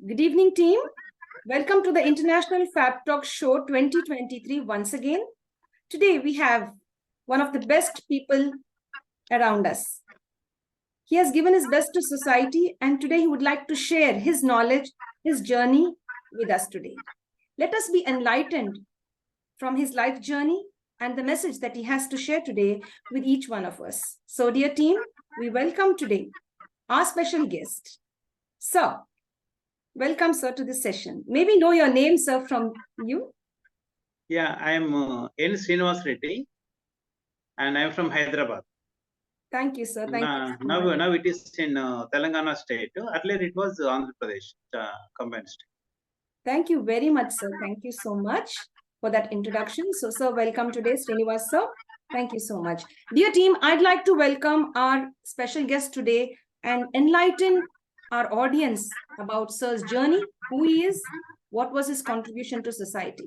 Good evening, team. Welcome to the International Fabtalks Show 2023 once again. Today we have one of the best people around us. He has given his best to society, and today he would like to share his knowledge, his journey with us today. Let us be enlightened from his life journey and the message that he has to share today with each one of us. So, dear team, we welcome today our special guest, Sir. Welcome, sir, to this session. Maybe know your name, sir, from you. Yeah, I am N. Srinivasa Reddy, and I am from Hyderabad. Thank you, sir. Thank you. Now it is in Telangana state. Earlier it was Andhra Pradesh combined state. Thank you very much, sir. Thank you so much for that introduction. So, sir, welcome today, Srinivasa, sir. Thank you so much. Dear team, I'd like to welcome our special guest today and enlighten our audience about sir's journey, who he is, what was his contribution to society.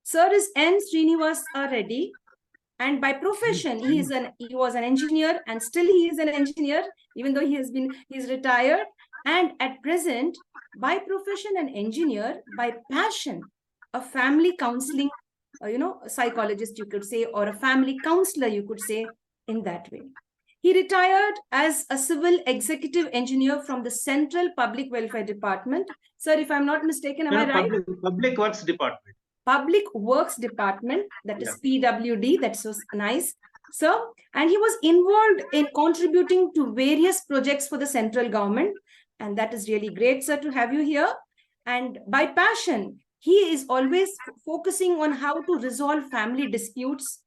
Sir is N. Srinivasa Reddy, and by profession, he was an engineer, and still he is an engineer, even though he's retired. And at present, by profession an engineer, by passion, a family counseling, psychologist, you could say, or a family counselor, you could say, in that way. He retired as a civil executive engineer from the Central Public Welfare Department. Sir, if I'm not mistaken, am I right? Public Works Department. Public Works Department, that is PWD. That's so nice, sir. And he was involved in contributing to various projects for the central government. And that is really great, sir, to have you here. And by passion, he is always focusing on how to resolve family disputes,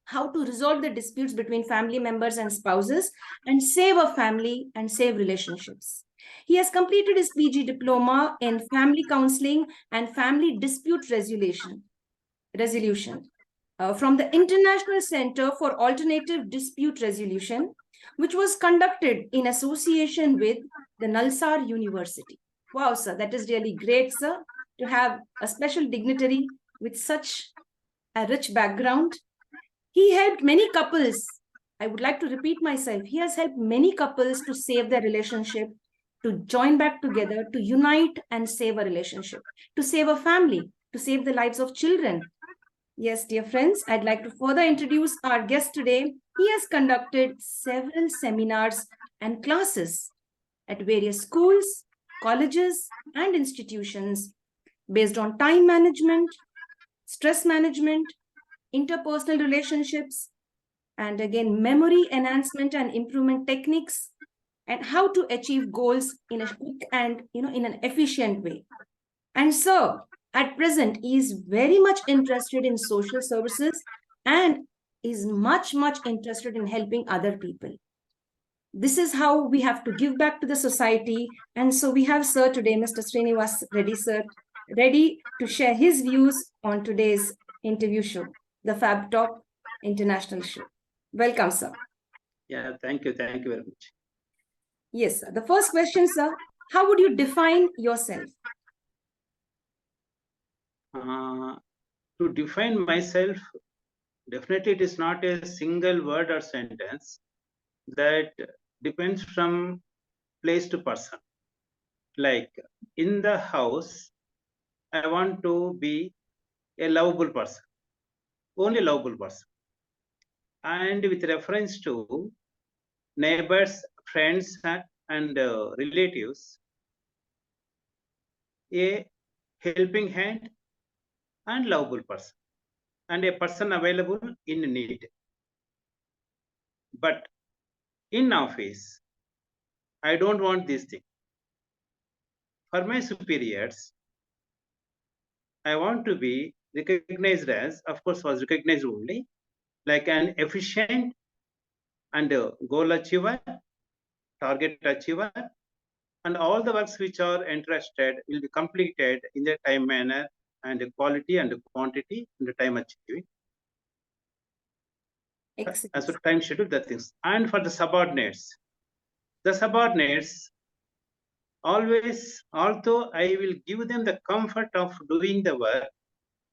how to resolve the disputes between family members and spouses, and save a family and save relationships. He has completed his PG diploma in family counseling and family dispute resolution from the International Center for Alternative Dispute Resolution, which was conducted in association with the Nalsar University. Wow, sir, that is really great, sir, to have a special dignitary with such a rich background. He helped many couples. I would like to repeat myself. He has helped many couples to save their relationship, to join back together, to unite and save a relationship, to save a family, to save the lives of children. Yes, dear friends, I'd like to further introduce our guest today. He has conducted several seminars and classes at various schools, colleges, and institutions based on time management, stress management, interpersonal relationships, and again, memory enhancement and improvement techniques, and how to achieve goals in a quick and in an efficient way. And so at present, he is very much interested in social services and is much interested in helping other people. This is how we have to give back to the society. And so we have sir today, Mr. Srinivasa Reddy, sir, ready to share his views on today's interview show, the Fabtalks International Show. Welcome, sir. Yeah, thank you. Thank you very much. Yes, sir. The first question, sir, how would you define yourself? To define myself, definitely it is not a single word or sentence. That depends from place to person. Like in the house, I want to be a lovable person, only lovable person. And with reference to neighbors, friends, and relatives, a helping hand and lovable person, and a person available in need. But in office, I don't want this thing. For my superiors, I want to be recognized as, of course, was recognized only, like an efficient and goal achiever, target achiever, and all the works which are entrusted will be completed in the time manner and the quality and the quantity and the time achieving. Excellent. As for time schedule, the things. And for the subordinates always, although I will give them the comfort of doing the work,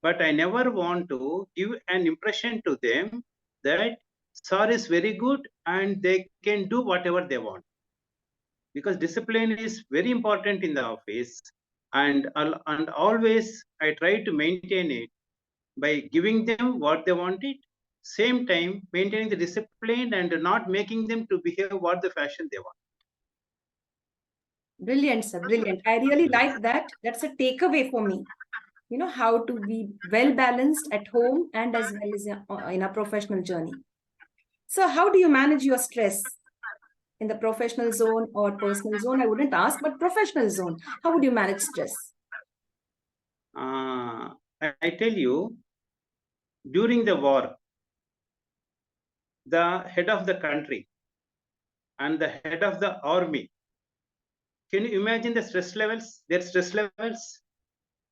but I never want to give an impression to them that sir is very good and they can do whatever they want. because discipline is very important in the office, and always I try to maintain it by giving them what they wanted, same time maintaining the discipline and not making them to behave what the fashion they want. Brilliant, sir. Brilliant. I really like that. That's a takeaway for me. You know, how to be well balanced at home and as well as in a professional journey. So, how do you manage your stress in the professional zone or personal zone? I wouldn't ask, but professional zone. How would you manage stress? I tell you, during the war, the head of the country and the head of the army, can you imagine the stress levels, their stress levels?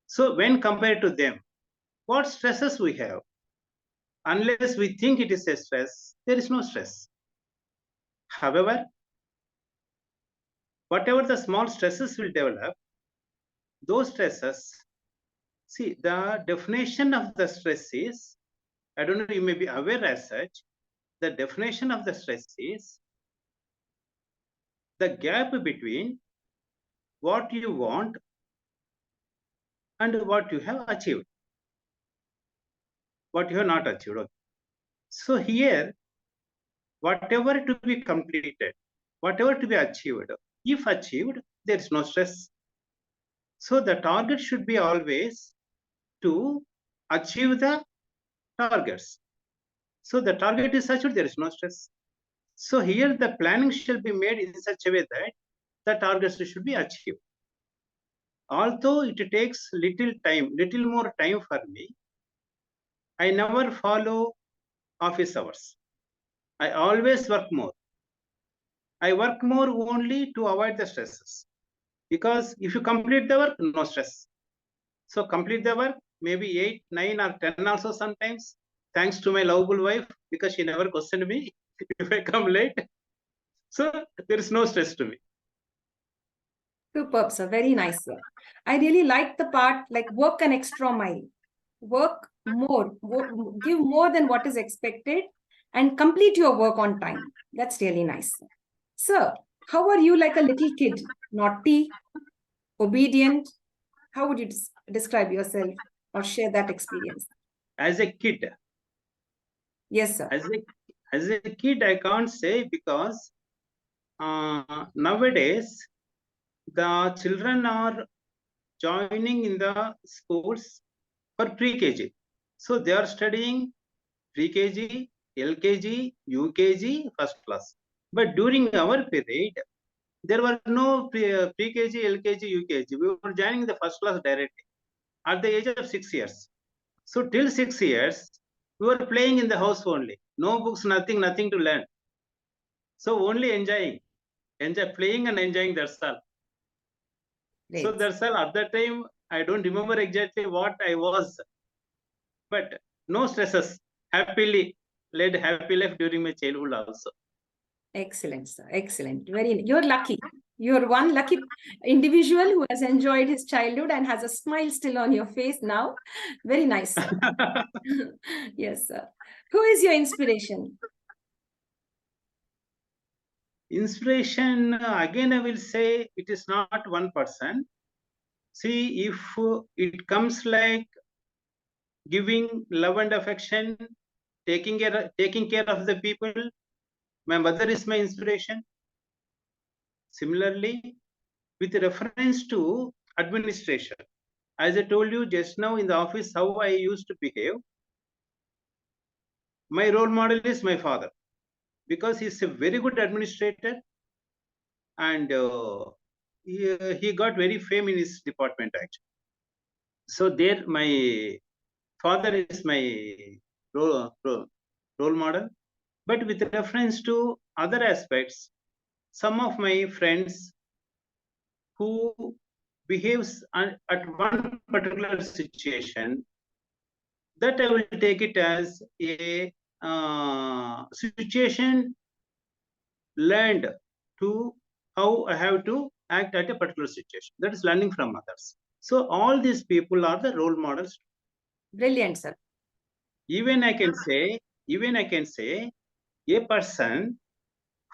So when compared to them, what stresses we have? Unless we think it is a stress, there is no stress. However, whatever the small stresses will develop, those stresses, see, the definition of the stress is, I don't know, you may be aware as such, the definition of the stress is the gap between what you want and what you have achieved, what you have not achieved. Okay. So here, whatever to be completed, whatever to be achieved, if achieved, there is no stress. So the target should be always to achieve the targets. So the target is achieved, there is no stress. So here the planning shall be made in such a way that the targets should be achieved. Although it takes little more time for me, I never follow office hours. I always work more. I work more only to avoid the stresses. Because if you complete the work, no stress. So complete the work, maybe 8, 9 or 10 also sometimes, thanks to my lovable wife, because she never questioned me if I come late. So there is no stress to me. Superb, sir. Very nice, sir. I really like the part like work an extra mile. Work more, give more than what is expected and complete your work on time. That's really nice. Sir, how are you like a little kid? Naughty, obedient? How would you describe yourself or share that experience? As a kid, Yes, sir. as a kid, I can't say, because nowadays the children are joining in the schools for pre-KG. So they are studying pre-KG, LKG, UKG, first class. But during our period, there were no pre-KG, LKG, UKG. We were joining the first class directly at the age of 6 years. So till 6 years, we were playing in the house only. No books, nothing to learn. So only enjoy playing and enjoying, that's all. Great. So that's all. At that time, I don't remember exactly what I was, but no stresses. Happily led happy life during my childhood also. Excellent, sir. Excellent. You're lucky. You're one lucky individual who has enjoyed his childhood and has a smile still on your face now. Very nice, sir. Yes, sir. Who is your inspiration? Inspiration, again, I will say it is not one person. See, if it comes like giving love and affection, taking care of the people, my mother is my inspiration. Similarly, with reference to administration, as I told you just now in the office, how I used to behave, my role model is my father, because he's a very good administrator, and he got very fame in his department actually. So there, my father is my role model. But with reference to other aspects, some of my friends who behaves at one particular situation, that I will take it as a situation learned to how I have to act at a particular situation. That is learning from others. So all these people are the role models. Brilliant, sir. Even I can say, a person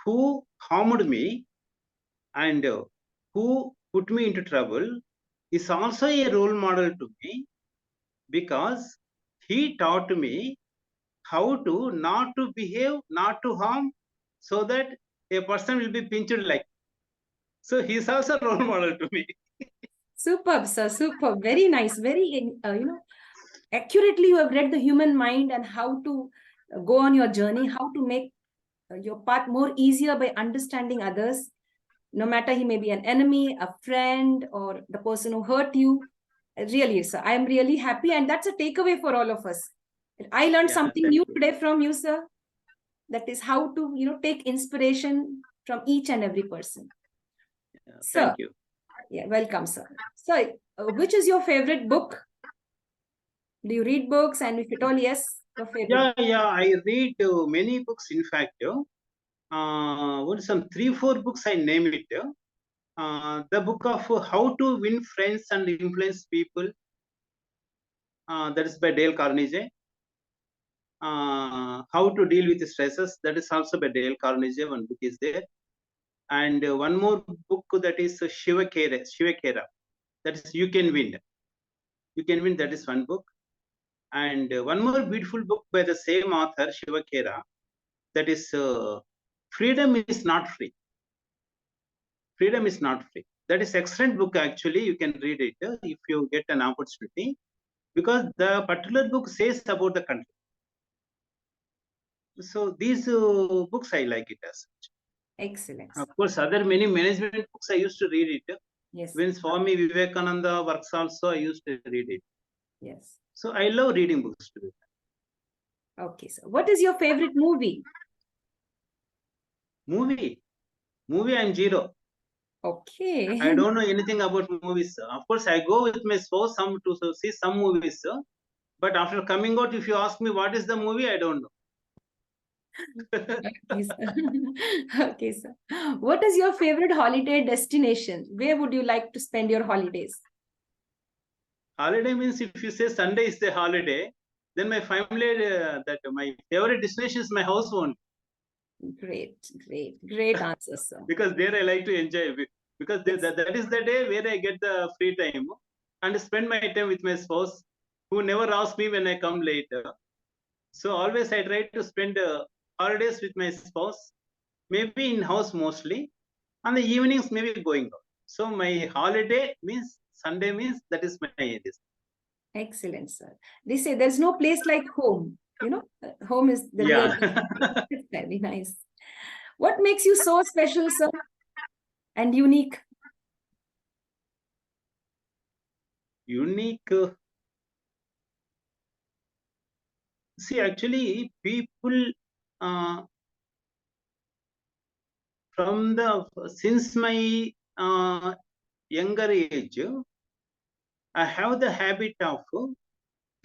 who harmed me and who put me into trouble is also a role model to me, because he taught me how to not to behave, not to harm, so that a person will be pinched like. So he's also a role model to me. Superb, sir. Superb. Very nice. Very, accurately you have read the human mind and how to go on your journey, how to make your path more easier by understanding others, no matter he may be an enemy, a friend, or the person who hurt you. Really, sir, I am really happy, and that's a takeaway for all of us. I learned Yeah, something thank new you. today from you, sir. That is how to, take inspiration from each and every person. Yeah, Sir, thank you. yeah, welcome, sir. So, which is your favorite book? Do you read books? And if at all, yes, your favorite. Yeah, I read many books. In fact, what some 3, 4 books I name it. The book of How to Win Friends and Influence People, that is by Dale Carnegie. How to Deal with Stresses, that is also by Dale Carnegie. One book is there, and one more book, that is Shivakera. That is You Can Win. You Can Win. That is one book, and one more beautiful book by the same author, Shivakera. That is Freedom is Not Free. Freedom is Not Free. That is excellent book actually. You can read it if you get an opportunity, because the particular book says about the country. So these books I like it as such. Excellent. Of course, other many management books I used to read it. Yes. When Swami Vivekananda works also, I used to read it. Yes. So I love reading books too. Okay, so what is your favorite movie? Movie, I'm zero. Okay. I don't know anything about movies. Of course, I go with my spouse some to see some movies. But after coming out, if you ask me what is the movie, I don't know. Okay, sir. Okay, sir. What is your favorite holiday destination? Where would you like to spend your holidays? Holiday means if you say Sunday is the holiday, then my family, that my favorite destination is my house only. Great, great answer, sir. Because there I like to enjoy, because Yes. that is the day where I get the free time and spend my time with my spouse, who never asks me when I come later. So always I try to spend holidays with my spouse, maybe in house mostly, and the evenings maybe going out. So my holiday means Sunday means that is my this. Excellent, sir. They say there's no place like home. Home is the real. Yeah. It's very nice. What makes you so special, sir, and unique? Unique. See, actually, people uh, from the since my younger age, I have the habit of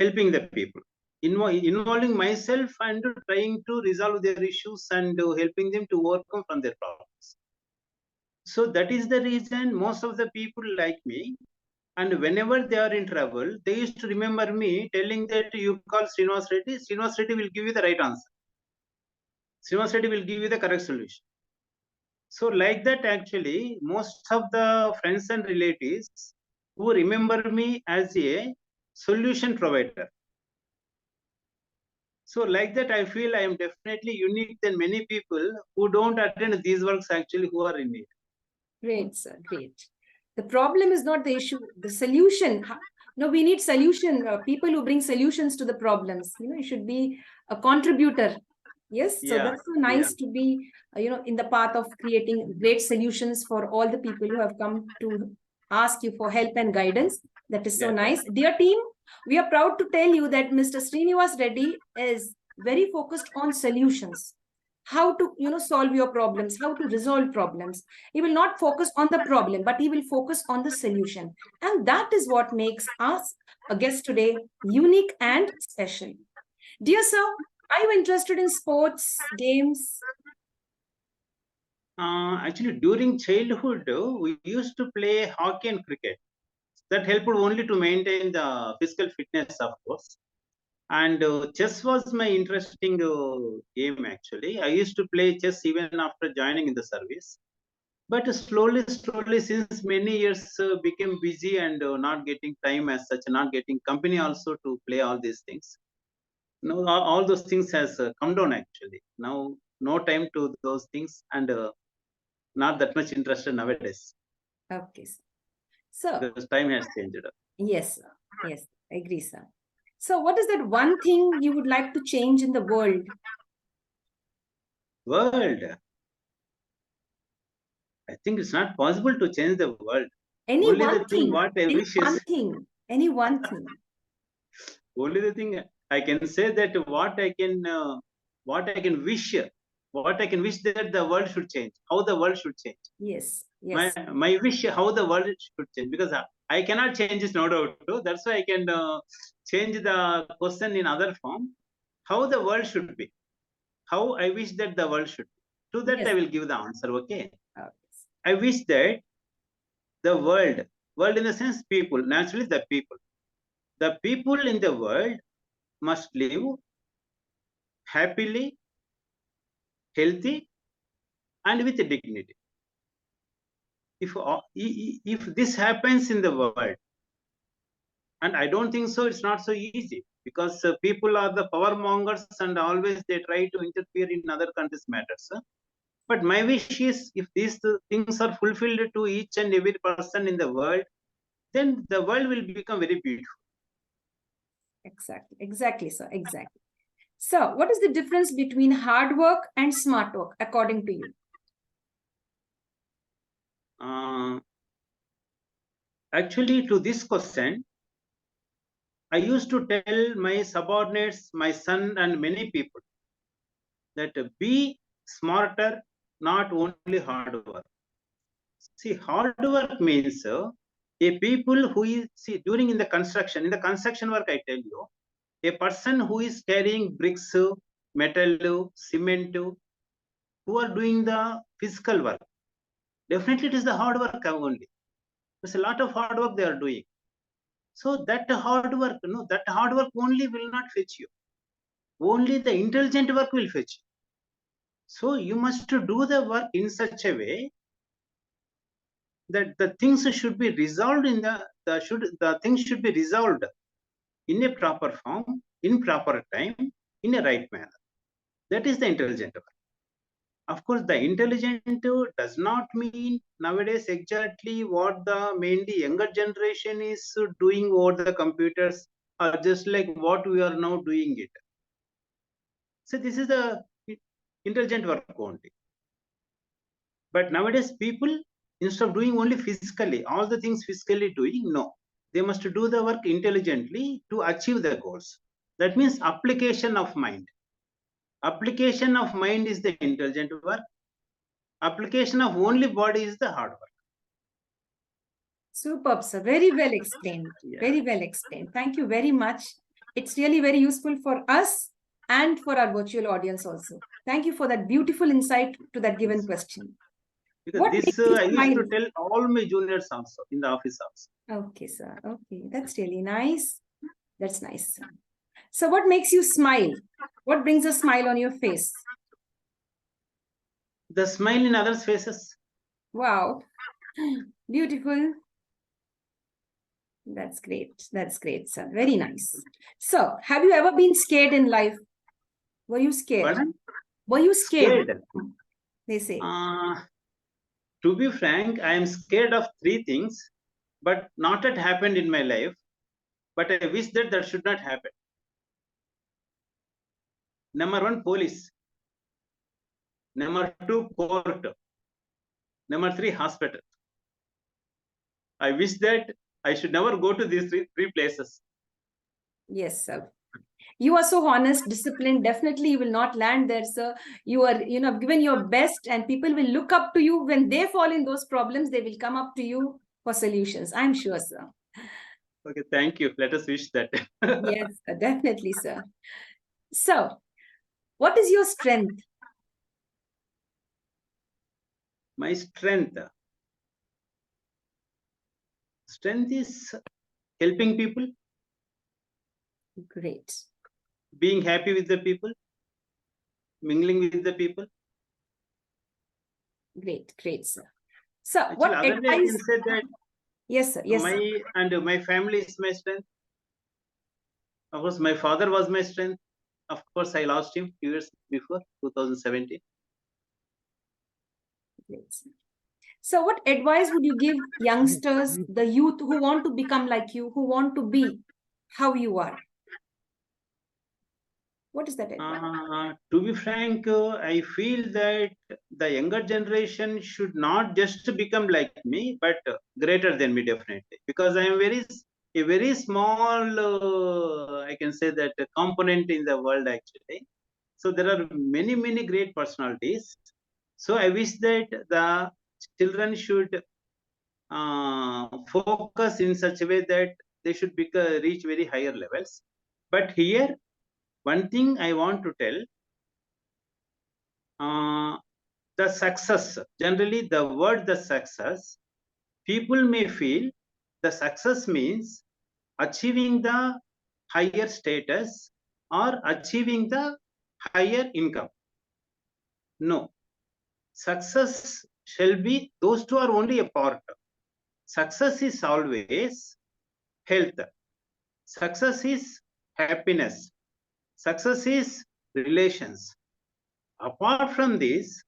helping the people, involving myself and trying to resolve their issues and helping them to overcome from their problems. So that is the reason most of the people like me. And whenever they are in trouble, they used to remember me telling that you call Srinivasa Reddy. Srinivasa Reddy will give you the right answer. Srinivasa Reddy will give you the correct solution. So like that, actually, most of the friends and relatives who remember me as a solution provider. So like that, I feel I am definitely unique than many people who don't attend these works actually, who are in need. Great, sir. Great. The problem is not the issue, the solution. No, we need solution. People who bring solutions to the problems. You should be a contributor. Yes. So Yeah, that's so nice to be, in the path of creating great solutions for all the people who have come to ask you for help and guidance. That is so yeah. nice. Dear team, we are proud to tell you that Mr. Srinivas Reddy is very focused on solutions. How to, solve your problems, how to resolve problems. He will not focus on the problem, but he will focus on the solution. And that is what makes us a guest today unique and special. Dear sir, are you interested in sports, games? Actually, during childhood, we used to play hockey and cricket. That helped only to maintain the physical fitness, of course. And chess was my interesting game actually. I used to play chess even after joining in the service. But slowly, since many years became busy and not getting time as such, not getting company also to play all these things. No, all those things has come down actually. Now, no time to those things and not that much interested nowadays Okay, sir. So, because time has changed. yes, sir. Yes, I agree, sir. So, what is that one thing you would like to change in the world? World, I think it's not possible to change the world. Any Only one the thing thing, what I any wish one is, thing, any one thing. only the thing I can say that what I can wish, what I can wish that the world should change, how the world should change. Yes, my yes, my wish how the world should change, because I cannot change this, no doubt too. That's why I can change the question in other form. How the world should be, how I wish that the world should be. To that yes. I will give the answer. Okay, Uh, I wish that the world in the sense people, naturally the people in the world must live happily, healthy, and with dignity. If this happens in the world, and I don't think so, it's not so easy, because people are the power mongers and always they try to interfere in other countries' matters. But my wish is, if these things are fulfilled to each and every person in the world, then the world will become very beautiful. exactly, sir, exactly. So, what is the difference between hard work and smart work, according to you? Uh, Actually, to this question, I used to tell my subordinates, my son, and many people that be smarter, not only hard work. See, hard work means a people who is, see, during in the construction work, I tell you, a person who is carrying bricks, metal, cement, who are doing the physical work. Definitely, it is the hard work only. There's a lot of hard work they are doing. So that hard work, no, that hard work only will not fetch you. Only the intelligent work will fetch you. So you must do the work in such a way that the things should be resolved in the things should be resolved in a proper form, in proper time, in a right manner. That is the intelligent work. Of course, the intelligent does not mean nowadays exactly what the mainly younger generation is doing over the computers, or just like what we are now doing it. So this is the intelligent work only. But nowadays, people, instead of doing only physically, all the things physically doing, no. They must do the work intelligently to achieve their goals. That means application of mind. Application of mind is the intelligent work. Application of only body is the hard work. Superb, sir. Very well explained. Yeah. Very well explained. Thank you very much. It's really very useful for us and for our virtual audience also. Thank you for that beautiful insight to that given question. Because What this makes you I used to smile? tell all my juniors also in the office also. Okay, sir. Okay, that's really nice. That's nice, sir. So what makes you smile? What brings a smile on your face? The smile in others' faces. Wow. Beautiful. That's great. That's great, sir. Very nice. So, have you ever been scared in life? Were you scared? Pardon? Were you scared? Scared. They say. To be frank, I am scared of three things, but not yet happened in my life. But I wish that that should not happen. Number one, police. Number two, court. Number three, hospital. I wish that I should never go to these three places. Yes, sir. You are so honest, disciplined. Definitely, you will not land there, sir. You are, given your best, and people will look up to you when they fall in those problems. They will come up to you for solutions. I'm sure, sir. Okay, thank you. Let us wish that. Yes, sir, definitely, sir. So, what is your strength? My strength. Strength is helping people, Great. being happy with the people, mingling with the people. Great, great, sir. So Actually, what other way I advice? can say that Yes, sir. Yes, sir. my family is my strength. Of course, my father was my strength. Of course, I lost him 2 years before 2017. Yes. So what advice would you give youngsters, the youth who want to become like you, who want to be how you are? What is that advice? To be frank, I feel that the younger generation should not just become like me, but greater than me, definitely. Because I am a very small, I can say that component in the world actually. So there are many great personalities. So I wish that the children should focus in such a way that they should reach very higher levels. But here, one thing I want to tell, the success, generally the word the success, people may feel the success means achieving the higher status or achieving the higher income. No, success shall be, those two are only a part. Success is always health. Success is happiness. Success is relations. Apart from this,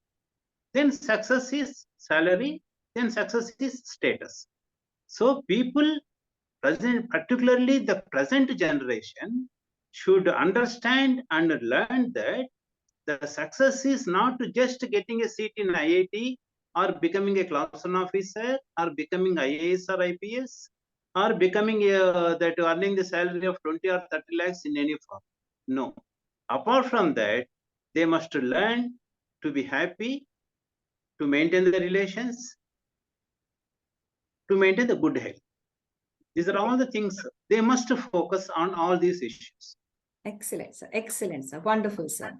then success is salary, then success is status. So people, particularly the present generation, should understand and learn that the success is not just getting a seat in IIT or becoming a class 1 officer or becoming IAS or IPS or becoming that earning the salary of 20 or 30 lakhs in any form. No. Apart from that, they must learn to be happy, to maintain the relations, to maintain the good health. These are all the things they must focus on, all these issues. Excellent, sir. Excellent, sir. Wonderful, sir.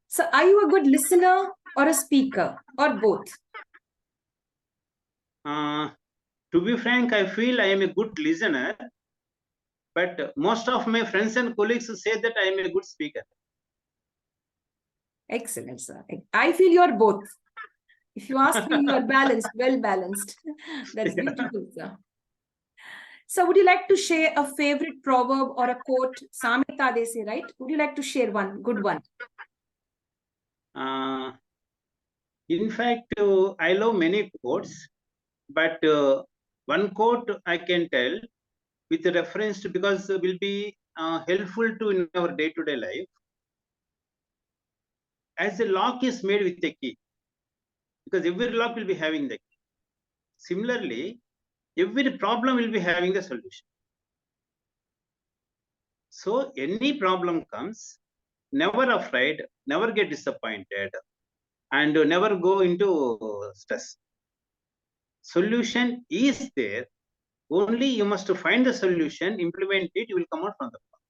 So are you a good listener or a speaker or both? To be frank, I feel I am a good listener, but most of my friends and colleagues say that I am a good speaker. Excellent, sir. I feel you're both. If you ask me, you are balanced, well balanced. That's beautiful, sir. So would you like to share a favorite proverb or a quote? Samita, they say, right? Would you like to share one, good one? In fact, I love many quotes, but one quote I can tell with reference to, because will be helpful to in our day-to-day life. As a lock is made with a key, because every lock will be having the key. Similarly, every problem will be having the solution. So any problem comes, never afraid, never get disappointed, and never go into stress. Solution is there. Only you must find the solution, implement it, you will come out from the problem.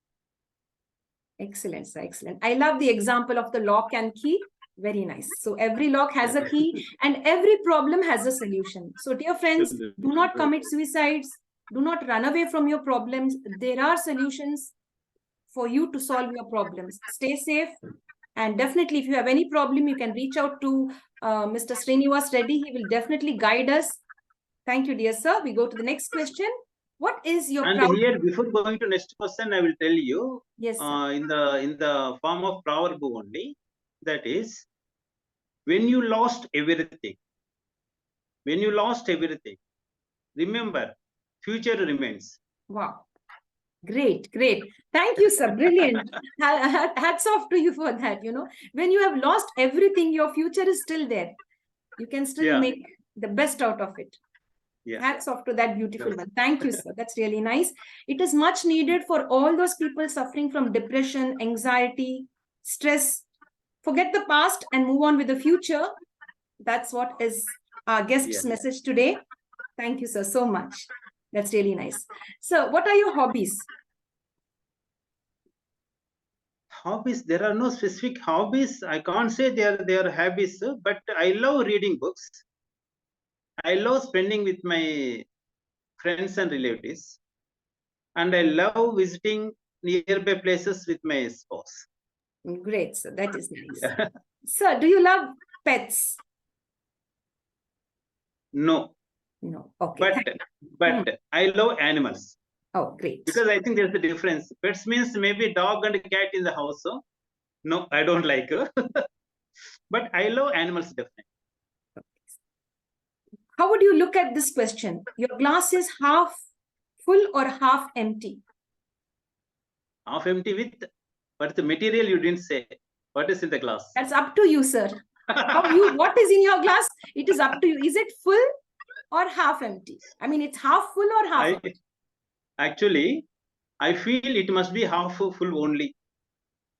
Excellent, sir. Excellent. I love the example of the lock and key. Very nice. So every lock has a key and every problem has a solution. So dear friends, do not commit suicides. Do not run away from your problems. There are solutions for you to solve your problems. Stay safe. And definitely, if you have any problem, you can reach out to Mr. Srinivasa Reddy. He will definitely guide us. Thank you, dear sir. We go to the next question. What is your And here, before going to next question, I will tell you, yes, sir. in the form of proverb only, that is, when you lost everything, remember, future remains. Wow. Great, great. Thank you, sir. Brilliant. Hats off to you for that. You know, when you have lost everything, your future is still there. You can still make the best out of it. Yeah. Hats off to that beautiful one. Thank you, sir. That's really nice. It is much needed for all those people suffering from depression, anxiety, stress. Forget the past and move on with the future. That's what is our guest's message today. Thank you, sir, so much. That's really nice. So what are your hobbies? Hobbies, there are no specific hobbies. I can't say they are hobbies, but I love reading books. I love spending with my friends and relatives. And I love visiting nearby places with my spouse. Great, sir. That is nice. Sir, do you love pets? No. No. Okay. But I love animals. Oh, great. Because I think there's a difference. Pets means maybe dog and cat in the house. So no, I don't like. But I love animals definitely. How would you look at this question? Your glass is half full or half empty? Half empty with, but the material you didn't say. What is in the glass? That's up to you, sir. What is in your glass? It is up to you. Is it full or half empty? I mean, it's half full or half empty? Actually, I feel it must be half full only.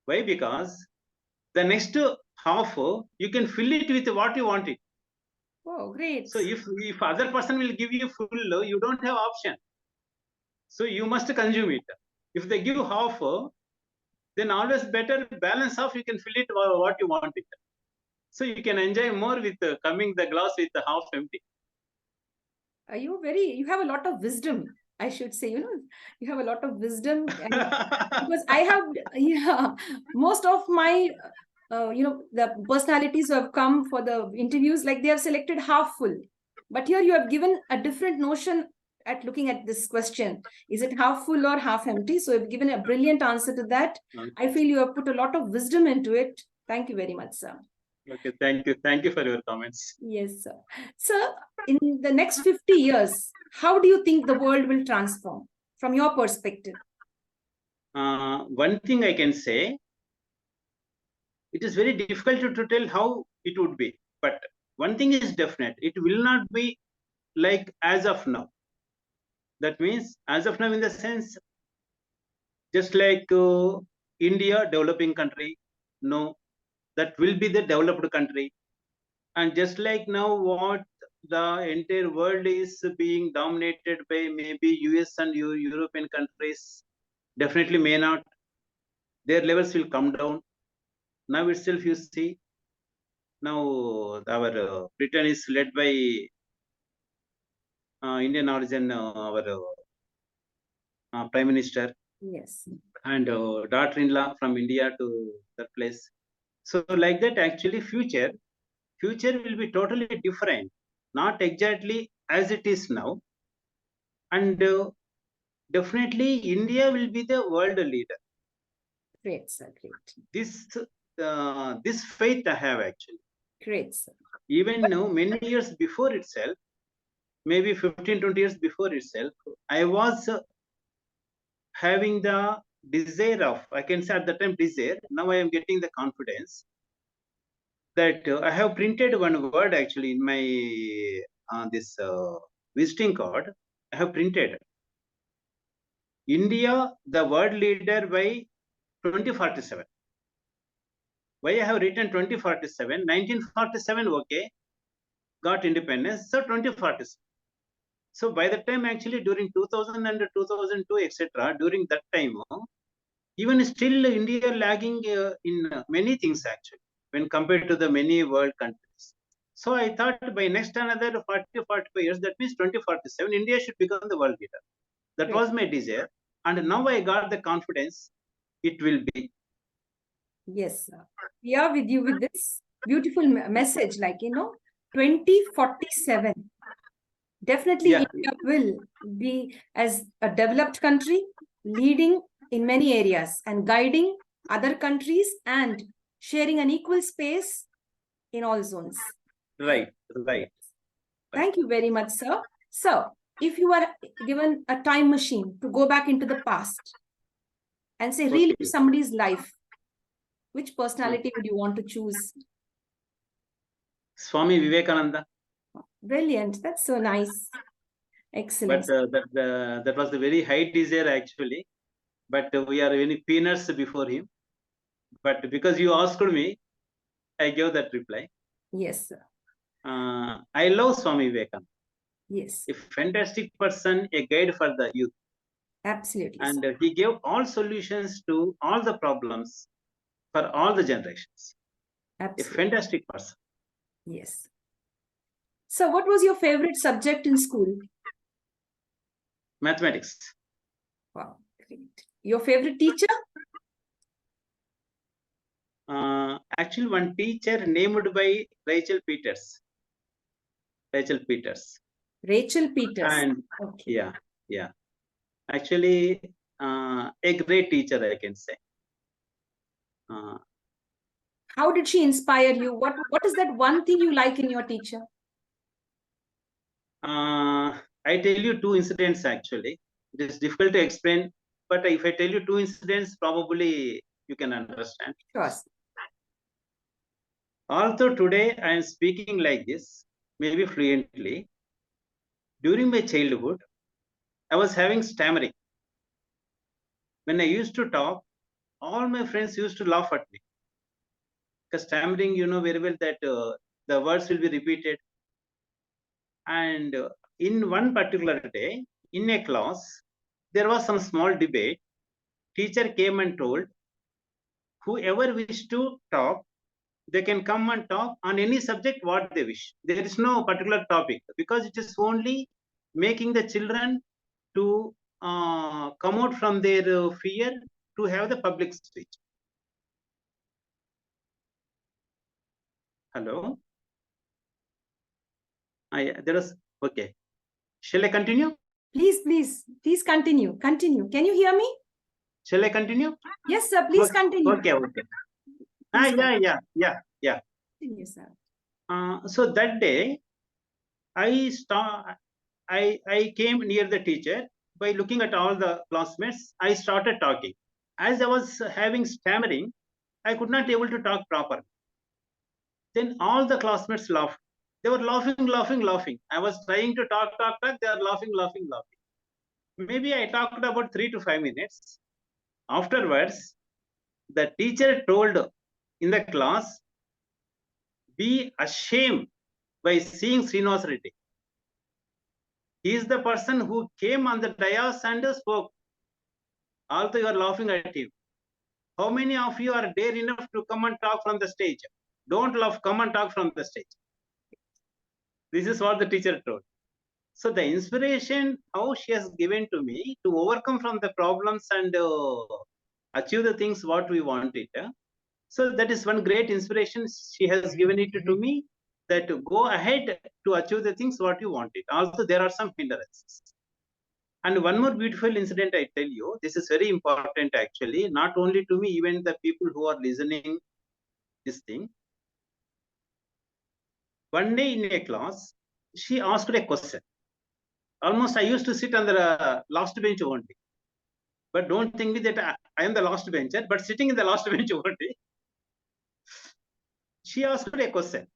Why? Because the next half you can fill it with what you want it. Oh, great. So if other person will give you full, you don't have option. So you must consume it. If they give half, then always better balance off. You can fill it what you want it. So you can enjoy more with coming the glass with the half empty. You have a lot of wisdom, I should say. You have a lot of wisdom. Because I have, most of my, the personalities who have come for the interviews, like they have selected half full. But here you have given a different notion at looking at this question. Is it half full or half empty? So you've given a brilliant answer to that. Okay. I feel you have put a lot of wisdom into it. Thank you very much, sir. Okay, thank you. Thank you for your comments. Yes, sir. Sir, in the next 50 years, how do you think the world will transform from your perspective? One thing I can say, it is very difficult to tell how it would be. But one thing is definite, it will not be like as of now. That means as of now in the sense, just like India, developing country, no, that will be the developed country. And just like now what the entire world is being dominated by maybe US and European countries, definitely may not. Their levels will come down. Now itself you see, now our Britain is led by Indian origin, our Prime Minister. Yes. And daughter-in-law from India to that place. So like that, actually future will be totally different, not exactly as it is now. And definitely India will be the world leader. Great, sir. Great. This faith I have actually. Great, sir. Even now, many years before itself, maybe 15, 20 years before itself, I was having the desire of, I can say at the time desire, now I am getting the confidence that I have printed one word actually in my this visiting card. I have printed India, the world leader by 2047. Why I have written 2047? 1947, okay, got independence, so 2047. So by the time actually during 2000 and 2002, etc., during that time, even still India lagging in many things actually when compared to the many world countries. So I thought by next another 40 45 years, that means 2047, India should become the world leader. That was my desire. And now I got the confidence it will be. Yes, sir. We are with you with this beautiful message, like, 2047. Definitely, Yeah. India will be as a developed country, leading in many areas and guiding other countries and sharing an equal space in all zones. Right. Thank you very much, sir. So, if you are given a time machine to go back into the past and say, relive somebody's life, which personality would you want to choose? Swami Vivekananda. Brilliant. That's so nice. Excellent. But that was the very high desire actually. But we are very peanuts before him. But because you asked me, I gave that reply. Yes, sir. I love Swami Vivekananda. Yes. A fantastic person, a guide for the youth. Absolutely. And he gave all solutions to all the problems for all the generations. Absolutely. A fantastic person. Yes. So what was your favorite subject in school? Mathematics. Wow, great. Your favorite teacher? Actually, one teacher named by Rachel Peters. Rachel Peters. And Okay. yeah. Actually, a great teacher, I can say. How did she inspire you? What is that one thing you like in your teacher? I tell you two incidents actually. It is difficult to explain, but if I tell you two incidents, probably you can understand. Sure. Although today I am speaking like this, maybe fluently, during my childhood, I was having stammering. When I used to talk, all my friends used to laugh at me. Because stammering, you know very well that the words will be repeated. And in one particular day, in a class, there was some small debate. Teacher came and told, whoever wishes to talk, they can come and talk on any subject what they wish. There is no particular topic because it is only making the children to come out from their fear to have the public speech. Hello? There is, okay. Shall I continue? Please continue. Continue. Can you hear me? Shall I continue? Yes, sir. Please continue. Okay. Yeah. Continue, sir. So that day, I came near the teacher. By looking at all the classmates, I started talking. As I was having stammering, I could not able to talk properly. Then all the classmates laughed. They were laughing. I was trying to talk. They are laughing. Maybe I talked about 3 to 5 minutes. Afterwards, the teacher told in the class, be ashamed by seeing Srinivasa Reddy. He is the person who came on the dais and spoke. Although you are laughing at him. How many of you are dare enough to come and talk from the stage? Don't laugh, come and talk from the stage. This is what the teacher told. So the inspiration, how she has given to me to overcome from the problems and achieve the things what we wanted. So that is one great inspiration she has given it to me, that to go ahead to achieve the things what you wanted. Also, there are some hindrances. And one more beautiful incident I tell you, this is very important actually, not only to me, even the people who are listening this thing. One day in a class, she asked a question. Almost I used to sit on the last bench only. But don't think me that I am the last bencher, but sitting in the last bench only. She asked a question.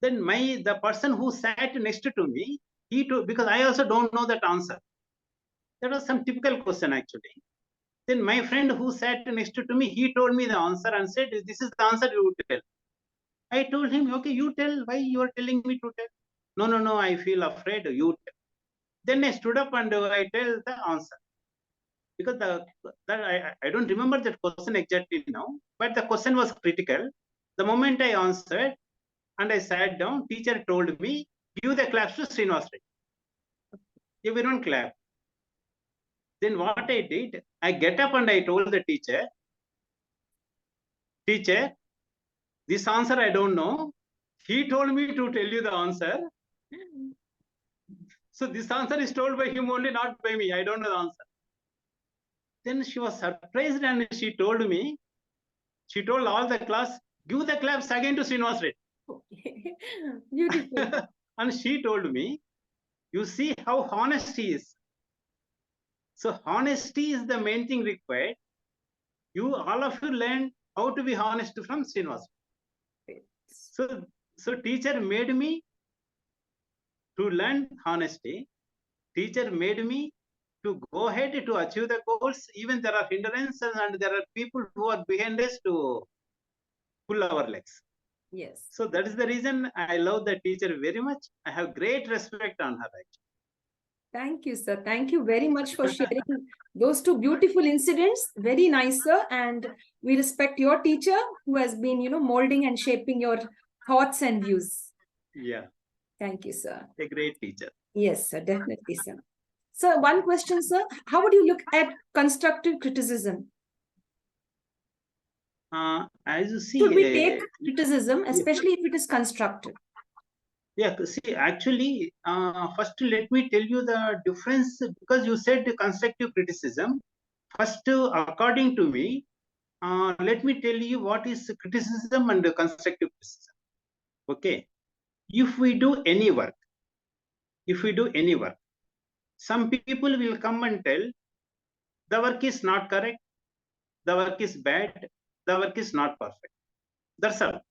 Then the person who sat next to me, because I also don't know that answer. That was some typical question actually. Then my friend who sat next to me, he told me the answer and said, this is the answer you tell. I told him, okay, you tell. Why you are telling me to tell? No, I feel afraid, you tell. Then I stood up and I tell the answer. Because I don't remember that question exactly now, but the question was critical. The moment I answered and I sat down, teacher told me, give the claps to Srinivasa Reddy. Everyone clapped. Then what I did, I get up and I told the teacher, this answer I don't know. He told me to tell you the answer. So this answer is told by him only, not by me. I don't know the answer. Then she was surprised and she told all the class, give the claps again to Srinivasa Reddy. Okay. Beautiful. And she told me, you see how honest he is. So honesty is the main thing required. All of you learn how to be honest from Srinivasa. So teacher made me to learn honesty. Teacher made me to go ahead to achieve the goals. Even there are hindrances and there are people who are behind us to pull our legs. Yes. So that is the reason I love the teacher very much. I have great respect on her actually. Thank you, sir. Thank you very much for sharing those two beautiful incidents. Very nice, sir. And we respect your teacher who has been, molding and shaping your thoughts and views. Yeah. Thank you, sir. A great teacher. Yes, sir. Definitely, sir. So one question, sir. How would you look at constructive criticism? As you see, should we take criticism, especially if it is constructive? Yeah, see, actually, first let me tell you the difference, because you said constructive criticism. First, according to me, let me tell you what is criticism and constructive criticism. Okay, if we do any work, some people will come and tell the work is not correct, the work is bad, the work is not perfect. That's all.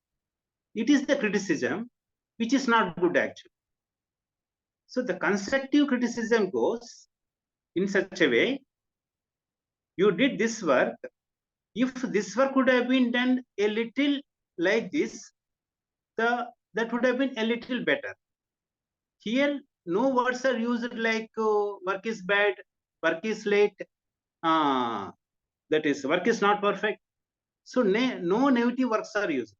It is the criticism which is not good actually. So the constructive criticism goes in such a way: you did this work. If this work would have been done a little like this, that would have been a little better. Here, no words are used like work is bad, work is late, that is, work is not perfect. So no negative words are used.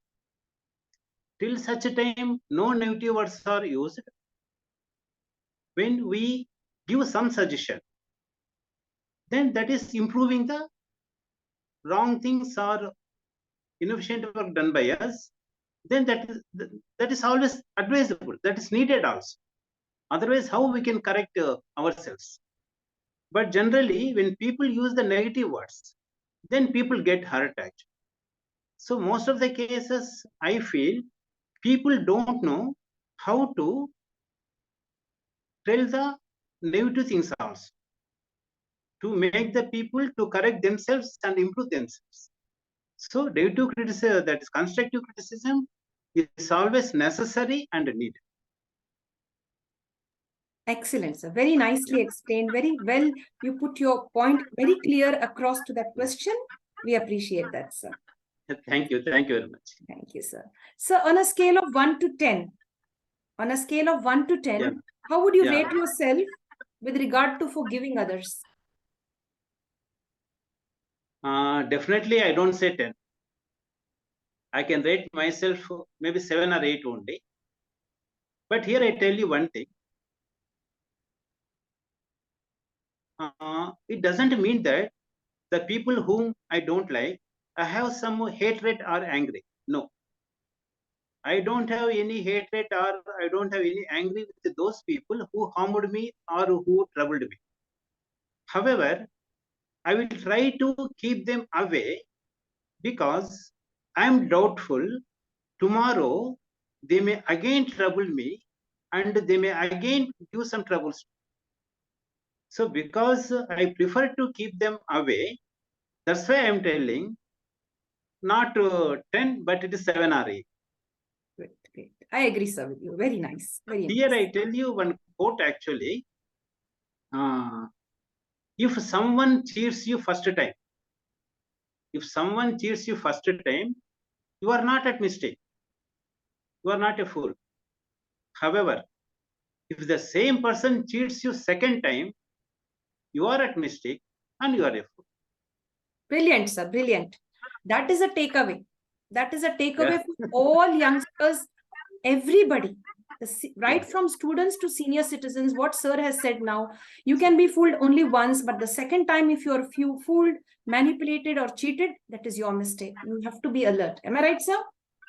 Till such a time, no negative words are used. When we give some suggestion, then that is improving the wrong things or inefficient work done by us. Then that is always advisable. That is needed also. Otherwise, how we can correct ourselves? But generally, when people use the negative words, then people get hurt actually. So most of the cases, I feel people don't know how to tell the negative things also, to make the people to correct themselves and improve themselves. So negative criticism, that is constructive criticism, is always necessary and needed. Excellent, sir. Very nicely explained. Very well. You put your point very clear across to that question. We appreciate that, sir. Thank you. Thank you very much. Thank you, sir. Sir, on a scale of 1 to 10, Yeah. how would you Yeah. rate yourself with regard to forgiving others? Definitely, I don't say 10. I can rate myself maybe 7 or 8 only. But here I tell you one thing. It doesn't mean that the people whom I don't like, I have some hatred or angry. No, I don't have any hatred or I don't have any angry with those people who harmed me or who troubled me. However, I will try to keep them away, because I am doubtful tomorrow they may again trouble me and they may again give some troubles. So because I prefer to keep them away, that's why I am telling not 10, but it is 7 or 8. Great, great. I agree, sir, with you. Very nice. Very Here nice. I tell you one quote actually. If someone cheats you first time, you are not at mistake. You are not a fool. However, if the same person cheats you second time, you are at mistake and you are a fool. Brilliant, sir. Brilliant. That is a takeaway. That is a takeaway Yeah. for all youngsters, everybody, right from students to senior citizens. What sir has said now, you can be fooled only once, but the second time, if you're fooled, manipulated, or cheated, that is your mistake. You have to be alert. Am I right, sir?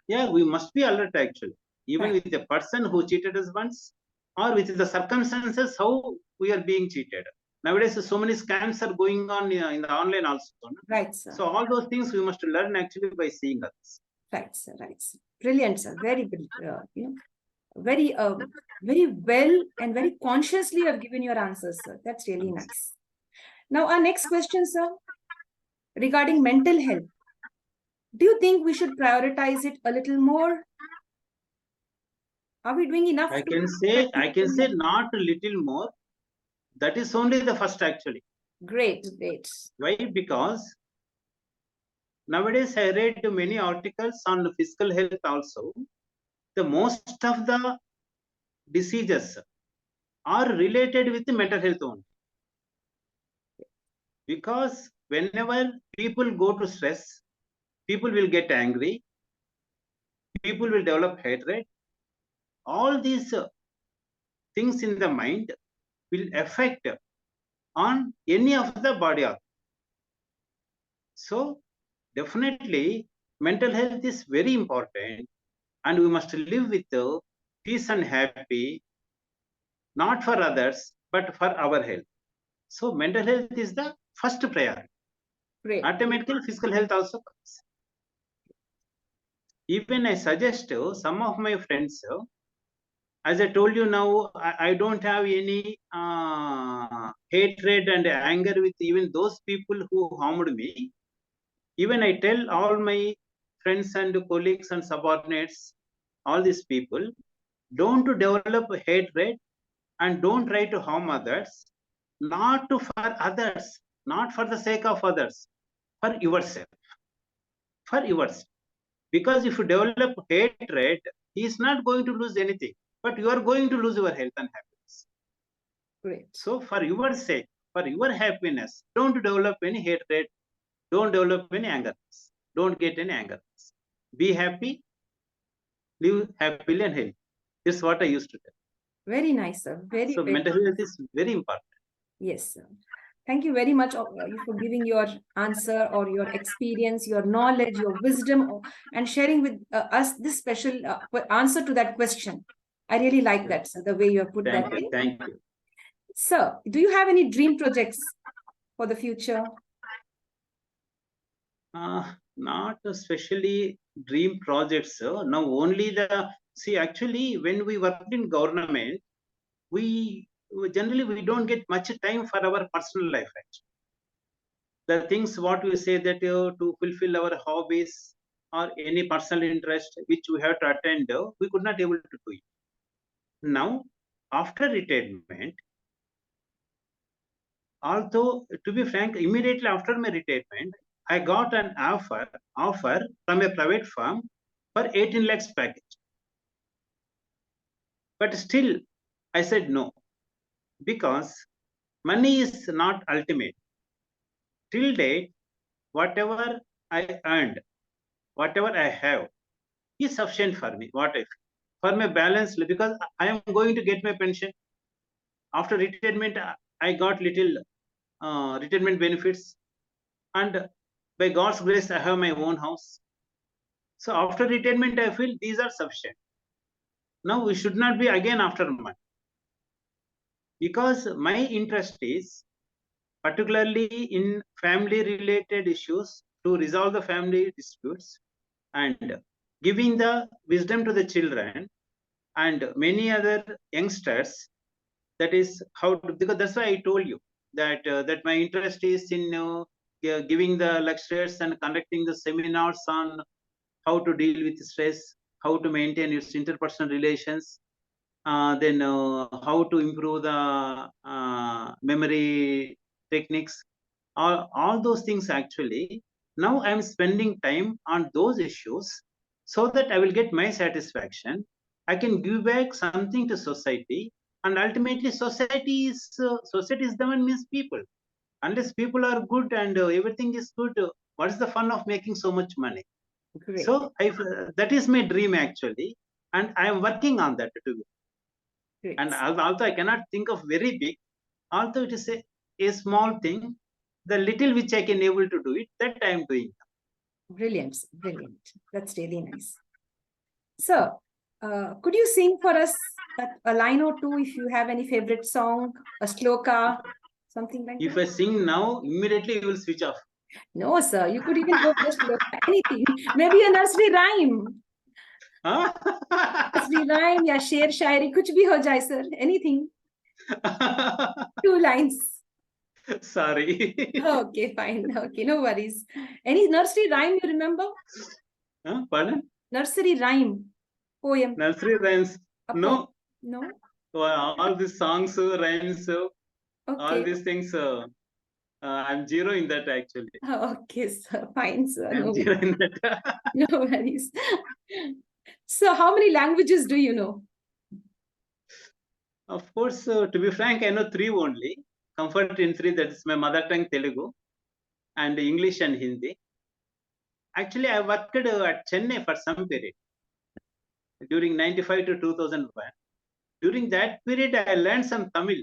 Yeah, we must be alert actually. Even Right. with the person who cheated us once, or with the circumstances how we are being cheated. Nowadays, so many scams are going on in the online also. No? Right, sir. So all those things we must learn actually by seeing others. Right, sir. Right, sir. Brilliant, sir. Very, very, very well and very consciously you have given your answers, sir. That's really nice. Now, our next question, sir, regarding mental health. Do you think we should prioritize it a little more? Are we doing enough? I can say not a little more. That is only the first actually. Great, great. Why? Because nowadays I read many articles on physical health also. The most of the diseases are related with the mental health only. Because whenever people go to stress, people will get angry, people will develop hatred. All these things in the mind will affect on any of the body organ. So definitely mental health is very important, and we must live with peace and happy, not for others, but for our health. So mental health is the first priority. Great. Automatically, physical health also comes. Even I suggest some of my friends, as I told you now, I don't have any hatred and anger with even those people who harmed me. Even I tell all my friends and colleagues and subordinates, all these people, don't to develop hatred and don't try to harm others, not to for others, not for the sake of others, for yourself, for yourself. Because if you develop hatred, he is not going to lose anything, but you are going to lose your health and happiness. Great. So for your sake, for your happiness, don't develop any hatred, don't develop any anger, don't get any anger. Be happy, live happily and healthy. This is what I used to tell. Very nice, sir. Very, So very mental health is very important. Yes, sir. Thank you very much for giving your answer or your experience, your knowledge, your wisdom, and sharing with us this special answer to that question. I really like that, sir, the way you have put that in. Thank you. Sir, do you have any dream projects for the future? Not especially dream projects. Now only actually when we worked in government, we generally we don't get much time for our personal life. Actually, the things what we say that to fulfill our hobbies or any personal interest which we have to attend, we could not able to do it. Now, after retirement, although to be frank, immediately after my retirement, I got an offer from a private firm for 18 lakhs package. But still, I said no, because money is not ultimate. Till date, whatever I earned, whatever I have, is sufficient for me. What if for my balance? Because I am going to get my pension after retirement. I got little retirement benefits, and by God's grace, I have my own house. So after retirement, I feel these are sufficient. Now we should not be again after money, because my interest is particularly in family related issues, to resolve the family disputes and giving the wisdom to the children and many other youngsters. That is how to, because that's why I told you that that my interest is in giving the lectures and conducting the seminars on how to deal with stress, how to maintain its interpersonal relations, then how to improve the memory techniques, all those things. Actually, now I'm spending time on those issues so that I will get my satisfaction. I can give back something to society, and ultimately society is the one, means people. Unless people are good and everything is good, what is the fun of making so much money? Great. So that is my dream actually, and I am working on that too. Great. And although I cannot think of very big, although it is a small thing, the little which I can able to do it, that I am doing. Brilliant, brilliant. That's really nice. Sir, could you sing for us a line or two if you have any favorite song, a shloka, something like If that? I sing now, immediately you will switch off. No, sir. You could even go for a shloka, anything. Maybe a nursery rhyme. Nursery rhyme, या शेर शायरी कुछ भी हो जाए, sir. Anything. 2 lines. Sorry. Okay, fine. Okay, no worries. Any nursery rhyme you remember? Pardon? Nursery rhyme, poem. Nursery rhymes. No. No? All these songs, rhymes, all Okay. these things, I'm zero in that actually. Okay, sir. Fine, sir. I'm No zero worries. in that. No worries. So, how many languages do you know? Of course, to be frank, I know 3 only. Comfort in 3, that is my mother tongue Telugu and English and Hindi. Actually, I worked at Chennai for some period during 95 to 2001. During that period, I learned some Tamil.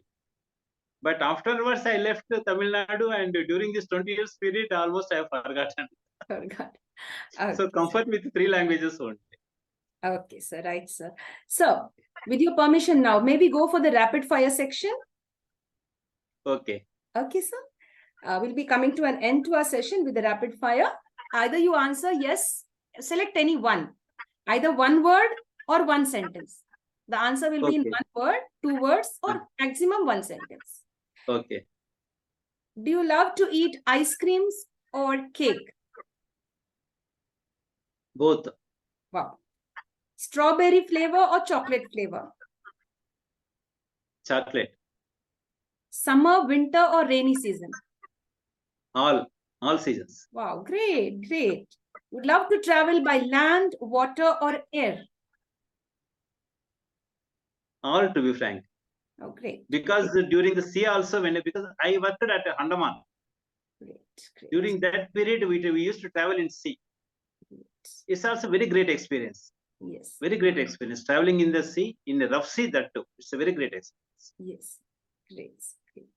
But afterwards, I left Tamil Nadu, and during this 20 years period, almost I have forgotten. Forgot. So, comfort with 3 languages only. Okay, sir. Right, sir. So, with your permission now, maybe go for the rapid fire section. Okay. Okay, sir. We'll be coming to an end to our session with the rapid fire. Either you answer yes, select any one, either one word or one sentence. The answer will be in Okay. one word, two words, or maximum one sentence. Okay. Do you love to eat ice creams or cake? Both. Wow. Strawberry flavor or chocolate flavor? Chocolate. Summer, winter, or rainy season? All seasons. Wow, great, great. Would love to travel by land, water, or air? All, to be frank. Oh, great. Because during the sea also, because I worked at Andaman. Great, great. During that period, we used to travel in sea. Great. It's also very great experience. Yes. Very great experience. Traveling in the sea, in the rough sea, that too. It's a very great experience. Yes. Great. Great.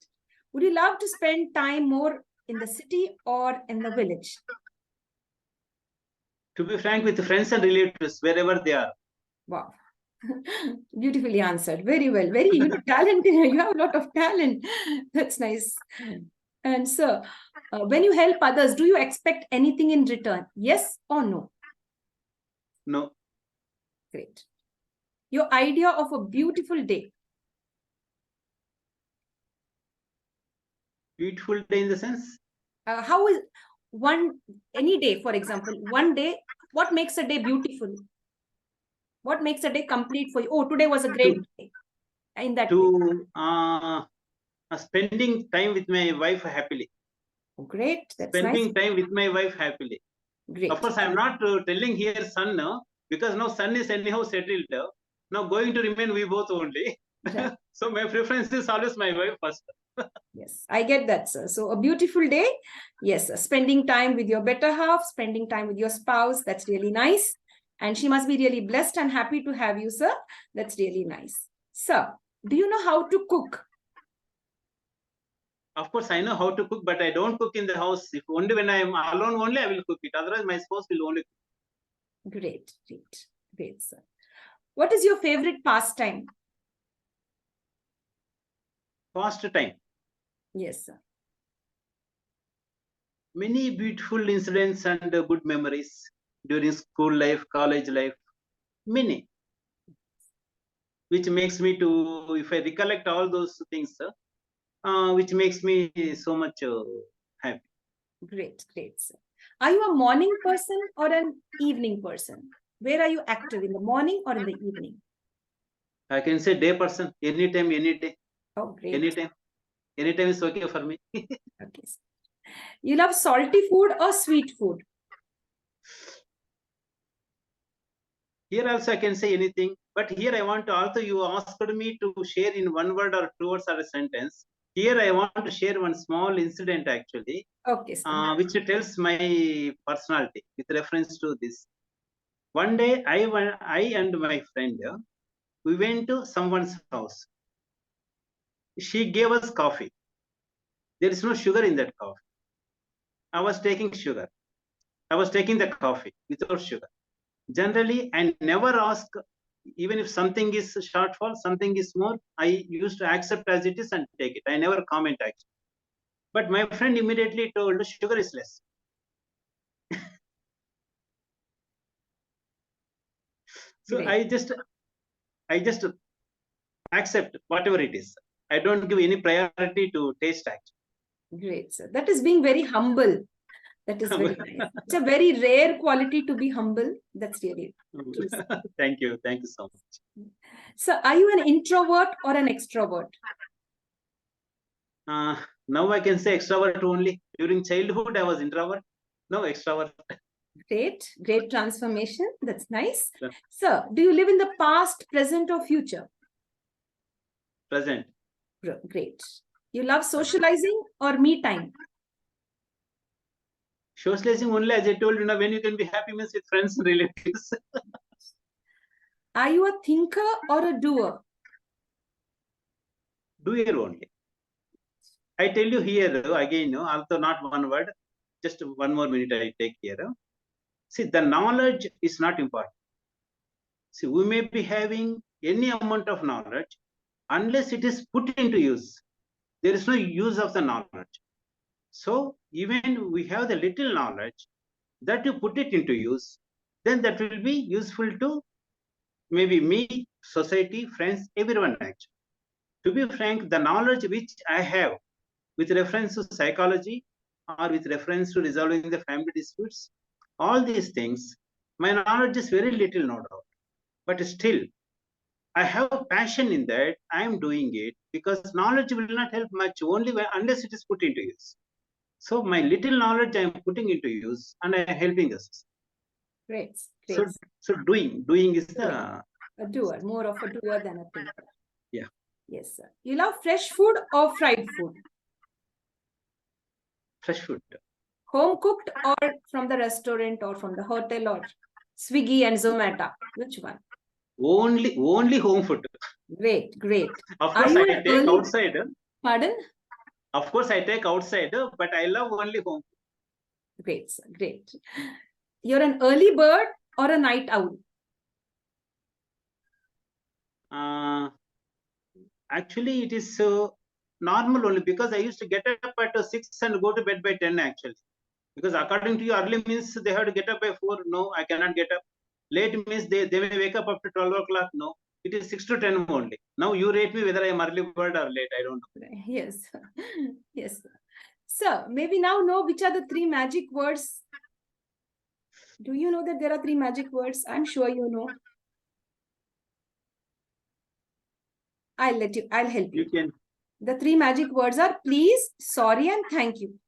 Would you love to spend time more in the city or in the village? To be frank, with friends and relatives, wherever they are. Wow. Beautifully answered. Very well. Very, talented. You have a lot of talent. That's nice. And sir, when you help others, do you expect anything in return? Yes or no? No. Great. Your idea of a beautiful day. Beautiful day in the sense? How is any day, for example, one day, what makes a day beautiful? What makes a day complete for you? Oh, today was a great day. In that way. Spending time with my wife happily. Oh, great. That's spending nice. time with my wife happily. Great. Of course, I'm not telling here son now, because now son is anyhow settled. Now going to remain we both only. Right. So my preference is always my wife first. Yes, I get that, sir. So a beautiful day. Yes, sir. Spending time with your better half, spending time with your spouse. That's really nice. And she must be really blessed and happy to have you, sir. That's really nice. Sir, do you know how to cook? Of course, I know how to cook, but I don't cook in the house. If only when I am alone, only I will cook it. Otherwise, my spouse will only cook. Great, great, great, sir. What is your favorite pastime? Fast time. Yes, sir. Many beautiful incidents and good memories during school life, college life. Many. Which makes me to, if I recollect all those things, which makes me so much happy. Great, great, sir. Are you a morning person or an evening person? Where are you active, in the morning or in the evening? I can say day person, anytime, any day. Oh, great. Anytime. Anytime is okay for me. Okay. You love salty food or sweet food? Here also I can say anything, but here I want to also, you asked me to share in one word or two words or a sentence. Here I want to share one small incident actually, Okay, sir. which tells my personality with reference to this. One day I and my friend, we went to someone's house. She gave us coffee. There is no sugar in that coffee. I was taking sugar. I was taking the coffee without sugar. Generally, I never ask, even if something is shortfall, something is more, I used to accept as it is and take it. I never comment actually. But my friend immediately told sugar is less. So Great. I just accept whatever it is. I don't give any priority to taste actually. Great, sir. That is being very humble. That is very nice. It's a very rare quality to be humble. That's really true. Thank you. Thank you so much. So, are you an introvert or an extrovert? Now I can say extrovert only. During childhood, I was introvert. Now extrovert. Great, great transformation. That's nice. Sir, do you live in the past, present, or future? Present. Great. You love socializing or me time? Socializing only, as I told you, when you can be happy means with friends and relatives. Are you a thinker or a doer? Doer only. I tell you here again, although not one word, just one more minute I take here. See, the knowledge is not important. See, we may be having any amount of knowledge, unless it is put into use, there is no use of the knowledge. So even we have the little knowledge, that you put it into use, then that will be useful to maybe me, society, friends, everyone actually. To be frank, the knowledge which I have with reference to psychology or with reference to resolving the family disputes, all these things, my knowledge is very little, no doubt. But still, I have passion in that. I am doing it because knowledge will not help much only unless it is put into use. So my little knowledge I am putting into use and I am helping us. Great. So doing is the a doer, more of a doer than a thinker. Yeah. Yes, sir. You love fresh food or fried food? Fresh food. Home cooked or from the restaurant or from the hotel or Swiggy and Zomato? Which one? Only home food. Great. Of course, I take outside. Pardon? Of course, I take outside, but I love only home food. Great, sir. Great. You're an early bird or a night owl? Actually, it is normal only because I used to get up at 6 and go to bed by 10 actually. Because according to you, early means they have to get up by 4. No, I cannot get up. Late means they may wake up after 12 o'clock. No, it is 6 to 10 only. Now you rate me whether I am early bird or late. I don't know. Yes. Yes. So maybe now know which are the 3 magic words. Do you know that there are 3 magic words? I'm sure you know. I'll help you. The 3 magic words are please, sorry, and thank you.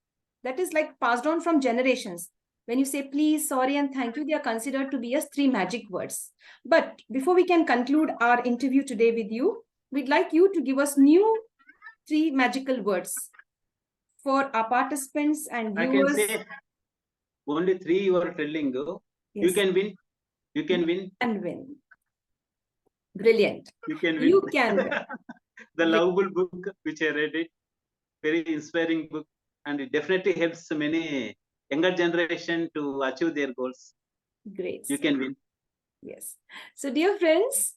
That is like passed on from generations. When you say please, sorry, and thank you, they are considered to be as 3 magic words. But before we can conclude our interview today with you, we'd like you to give us new 3 magical words for our participants and viewers. I can say only 3 you are telling. Yes. You can win. You can win. And win. Brilliant. You can win. You can win. The lovable book which I read it, very inspiring book, and it definitely helps many younger generation to achieve their goals. Great. You can win. Yes. So dear friends,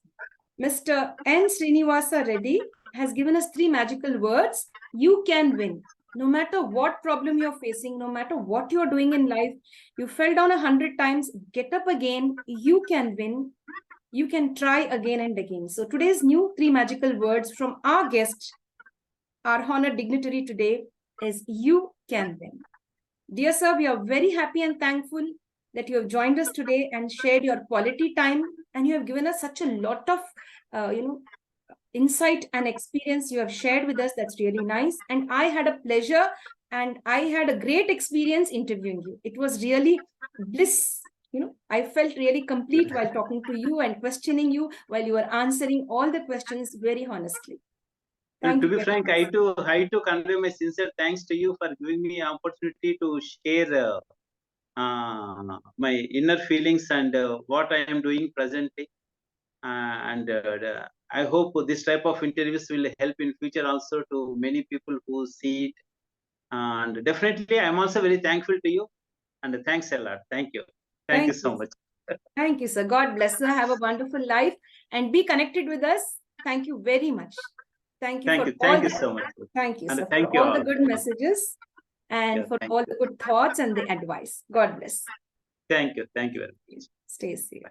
Mr. N. Srinivasa Reddy has given us 3 magical words. You can win. No matter what problem you're facing, no matter what you're doing in life, you fell down 100 times, get up again, you can win. You can try again and again. So today's new 3 magical words from our guest, our honored dignitary today, is you can win. Dear sir, we are very happy and thankful that you have joined us today and shared your quality time, and you have given us such a lot of insight and experience you have shared with us. That's really nice. And I had a pleasure and I had a great experience interviewing you. It was really bliss. I felt really complete while talking to you and questioning you while you were answering all the questions very honestly. To be frank, I too convey my sincere thanks to you for giving me an opportunity to share my inner feelings and what I am doing presently. I hope this type of interviews will help in future also to many people who see it. And definitely, I am also very thankful to you. And thanks a lot. Thank you. Thank you so much. Thank you, sir. God bless you. Have a wonderful life and be connected with us. Thank you very much. Thank you. Thank you so much. Thank you, sir. Thank for you all the good messages and for all the good thoughts and the advice. God bless. Thank you. Thank you very much. Stay safe.